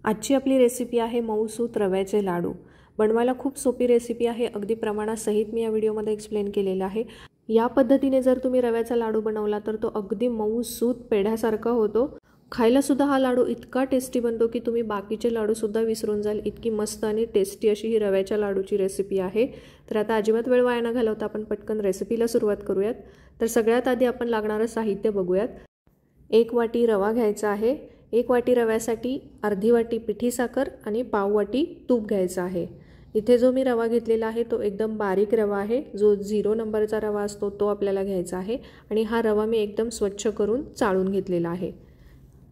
आजची आपली रेसिपी आहे मऊसूत रव्याचे लाडू। बनवायला खूप सोपी रेसिपी आहे, अगदी प्रमाणासहित मी या व्हिडिओमध्ये एक्सप्लेन केलेलं आहे। या पद्धतीने जर तुम्ही रव्याचा लाडू बनवला तर तो अगदी मऊसूत पेढ्यासारखा होतो। खायला सुद्धा हा लाडू इतका टेस्टी बनतो की तुम्ही बाकीचे लाडू सुद्धा विसरून जाल, इतकी मस्त आणि टेस्टी अशी ही रव्याच्या लाडूची रेसिपी आहे। तर आता अजिबात वेळ वाया न घालवता आपण पटकन रेसिपीला सुरुवात करूयात। तर सगळ्यात आधी आपण लागणारं साहित्य बघूयात। 1 वाटी रवा घ्यायचा आहे। 1 वाटी रव्यासाठी अर्धी वाटी पिठी साखर आणि पाव वाटी तूप घ्यायचं आहे। इथे जो मी रवा घेतलेला आहे तो एकदम बारीक रवा आहे, जो 0 नंबरचा रवा असतो तो आपल्याला घ्यायचा आहे आणि हा रवा मी एकदम स्वच्छ करून चाळून घेतलेला आहे।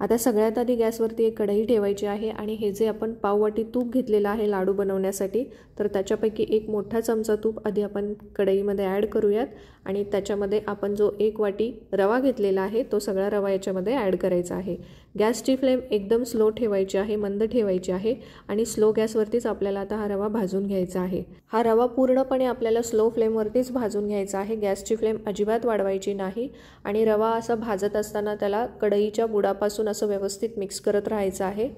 आता सगळ्यात आधी गॅसवरती एक कढई ठेवायची आहे आणि हे जे आपण पाव वाटी तूप घेतलेला आहे लाडू बनवण्यासाठी, तर त्याच्यापैकी एक मोठा चमचा तूप आधी आपण कढईमध्ये ॲड करूयात आणि त्याच्यामध्ये आपण जो 1 वाटी रवा घेतलेला आहे तो सगळा रवा याच्यामध्ये ॲड करायचा आहे। गॅसची फ्लेम एकदम स्लो ठेवायची आहे, मंद ठेवायची आहे आणि स्लो गॅसवरतीच आपल्याला आता हा रवा भाजून घ्यायचा आहे। हा रवा पूर्णपणे आपल्याला स्लो फ्लेमवरतीच भाजून घ्यायचा आहे, गॅसची फ्लेम अजिबात वाढवायची नाही आणि रवा असा भाजत असताना त्याला कढईच्या बुडापासून असं व्यवस्थित मिक्स करत राहायचं आहे,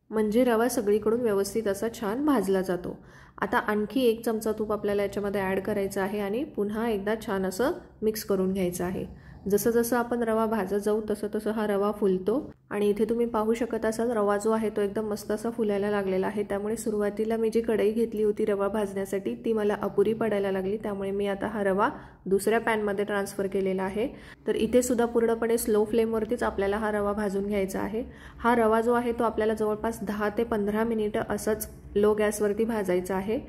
म्हणजे रवा सगळीकडून व्यवस्थित असा छान भाजला जातो। आता आणखी 1 चमचा तूप आपल्याला याच्यामध्ये ॲड करायचं आहे आणि पुन्हा एकदा छान असं मिक्स करून घ्यायचं आहे। जसं जसं आपण रवा भाजत जाऊ तसं तसं हा रवा फुलतो आणि इथे तुम्ही पाहू शकत असाल रवा जो आहे तो एकदम मस्त असा फुलायला लागलेला आहे। त्यामुळे सुरुवातीला मी जी कढई घेतली होती रवा भाजण्यासाठी ती मला अपुरी पडायला लागली, त्यामुळे मी आता हा रवा दुसऱ्या पॅनमध्ये ट्रान्सफर केलेला आहे। तर इथे सुद्धा पूर्णपणे स्लो फ्लेमवरतीच आपल्याला हा रवा भाजून घ्यायचा आहे। हा रवा जो आहे तो आपल्याला जवळपास 10 ते 15 मिनिटं असंच लो गॅसवरती भाजायचा आहे।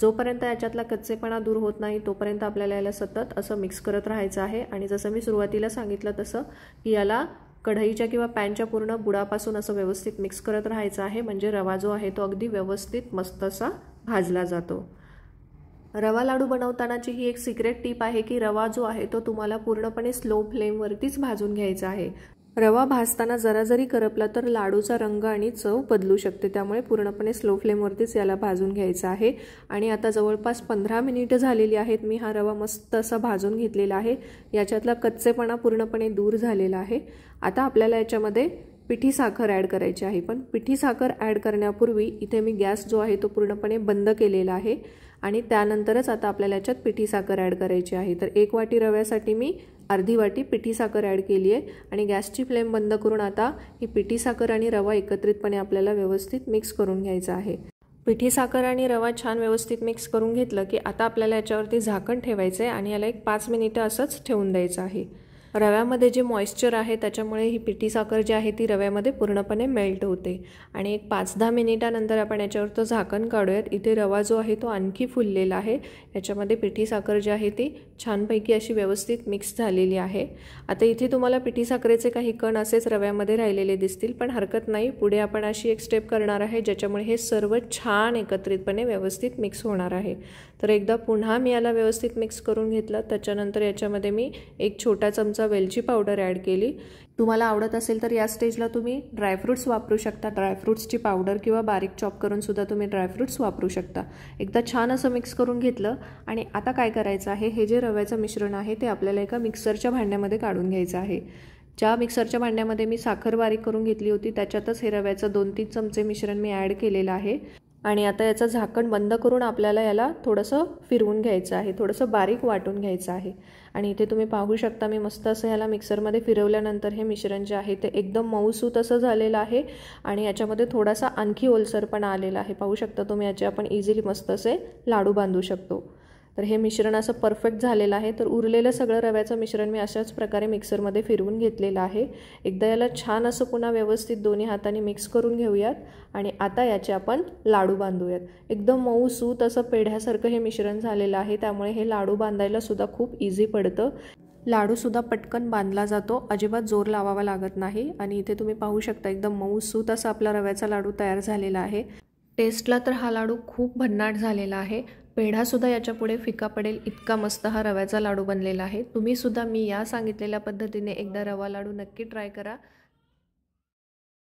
जोपर्यंत याच्यातला कच्चेपणा दूर होत नाही तोपर्यंत आपल्याला याला सतत असं मिक्स करत राहायचं आहे आणि जसं मी सुरुवातीला सांगितलं तसं की याला कढईच्या किंवा पॅनच्या पूर्ण बुडापासून असं व्यवस्थित मिक्स करत राहायचं आहे, म्हणजे रवा जो आहे तो अगदी व्यवस्थित मस्त असा भाजला जातो। रवा लाडू बनवतानाची ही एक सिक्रेट टिप आहे की रवा जो आहे तो तुम्हाला पूर्णपणे स्लो फ्लेमवरतीच भाजून घ्यायचा आहे। रवा भाजताना जरा जरी करपला तर लाडूचा रंग आणि चव बदलू शकते, त्यामुळे पूर्णपणे स्लो फ्लेमवरतीच याला भाजून घ्यायचं आहे। आणि आता जवळपास 15 मिनिटं झालेली आहेत, मी हा रवा मस्त असा भाजून घेतलेला आहे, याच्यातला कच्चेपणा पूर्णपणे दूर झालेला आहे। आता आपल्याला याच्यामध्ये पिठी साखर ॲड करायची आहे, पण पिठी साखर ॲड करण्यापूर्वी इथे मी गॅस जो आहे तो पूर्णपणे बंद केलेला आहे आणि त्यानंतरच आता आपल्याला याच्यात पिठी साखर ॲड करायची आहे। तर 1 वाटी रव्यासाठी मी अर्धी वाटी पिठी साखर ॲड केली आहे आणि गॅसची फ्लेम बंद करून आता ही पिठी साखर आणि रवा एकत्रितपणे आपल्याला व्यवस्थित मिक्स करून घ्यायचा आहे। पिठी साखर आणि रवा छान व्यवस्थित मिक्स करून घेतलं की आता आपल्याला याच्यावरती झाकण ठेवायचं आहे आणि याला एक 5 मिनिटं असंच ठेवून द्यायचं आहे। रव्यामध्ये जे मॉइश्चर आहे त्याच्यामुळे ही पिठी साखर जी आहे ती रव्यामध्ये पूर्णपणे मेल्ट होते आणि एक 5-10 मिनिटानंतर आपण याच्यावरचं झाकण काढूयात। इथे रवा जो आहे तो आणखी फुललेला आहे, याच्यामध्ये पिठी साखर जी आहे ती छानपैकी अशी व्यवस्थित मिक्स झालेली आहे। आता इथे तुम्हाला पिठी साखरेचे काही कण असेच रव्यामध्ये राहिलेले दिसतील, पण हरकत नाही, पुढे आपण अशी एक स्टेप करणार आहे ज्याच्यामुळे हे सर्व छान एकत्रितपणे व्यवस्थित मिक्स होणार आहे। तर एकदा पुन्हा मी याला व्यवस्थित मिक्स करून घेतलं, त्याच्यानंतर याच्यामध्ये मी एक छोटा चमचा वेलची पावडर ॲड केली। तुम्हाला आवडत असेल तर या स्टेजला तुम्ही ड्रायफ्रूट्स वापरू शकता, ड्रायफ्रूट्सची पावडर किंवा बारीक चॉप करून सुद्धा तुम्ही ड्रायफ्रूट्स वापरू शकता। एकदा छान असं मिक्स करून घेतलं आणि आता काय करायचं आहे, हे जे रव्याचं मिश्रण आहे ते आपल्याला एका मिक्सरच्या भांड्यामध्ये काढून घ्यायचं आहे। ज्या मिक्सरच्या भांड्यामध्ये मी साखर बारीक करून घेतली होती त्याच्यातच हे रव्याचं 2-3 चमचे मिश्रण मी ॲड केलेलं आहे आणि आता याचं झाकण बंद करून आपल्याला याला थोडंसं फिरवून घ्यायचं आहे, थोडंसं बारीक वाटून घ्यायचं आहे। आणि इथे तुम्ही पाहू शकता मी मस्त असं याला मिक्सरमध्ये फिरवल्यानंतर हे मिश्रण जे आहे ते एकदम मऊसूत असं झालेलं आहे आणि याच्यामध्ये थोडासा आणखी ओलसरपणा आलेला आहे। पाहू शकता तुम्ही, याचे आपण इझिली मस्त असे लाडू बांधू शकतो। तर हे मिश्रण असं परफेक्ट झालेलं आहे। तर उरलेलं सगळं रव्याचं मिश्रण मी अशाच प्रकारे मिक्सरमध्ये फिरवून घेतलेलं आहे। एकदा याला छान असं पुन्हा व्यवस्थित दोन्ही हातांनी मिक्स करून घेऊयात आणि आता याचे आपण लाडू बांधूयात। एकदम मऊसूत असं पेढ्यासारखं हे मिश्रण झालेलं आहे, त्यामुळे हे लाडू बांधायला सुद्धा खूप इझी पडतं। लाडूसुद्धा पटकन बांधला जातो, अजिबात जोर लावावा लागत नाही आणि इथे तुम्ही पाहू शकता एकदम मऊसूत असा आपला रव्याचा लाडू तयार झालेला आहे। टेस्टला तर हा लाडू खूप भन्नाट झालेला आहे, पेढासुद्धा याच्यापुढे फिका पडेल इतका मस्त हा रव्याचा लाडू बनलेला आहे। तुम्ही सुद्धा मी या सांगितलेल्या पद्धतीने एकदा रवा लाडू नक्की ट्राय करा।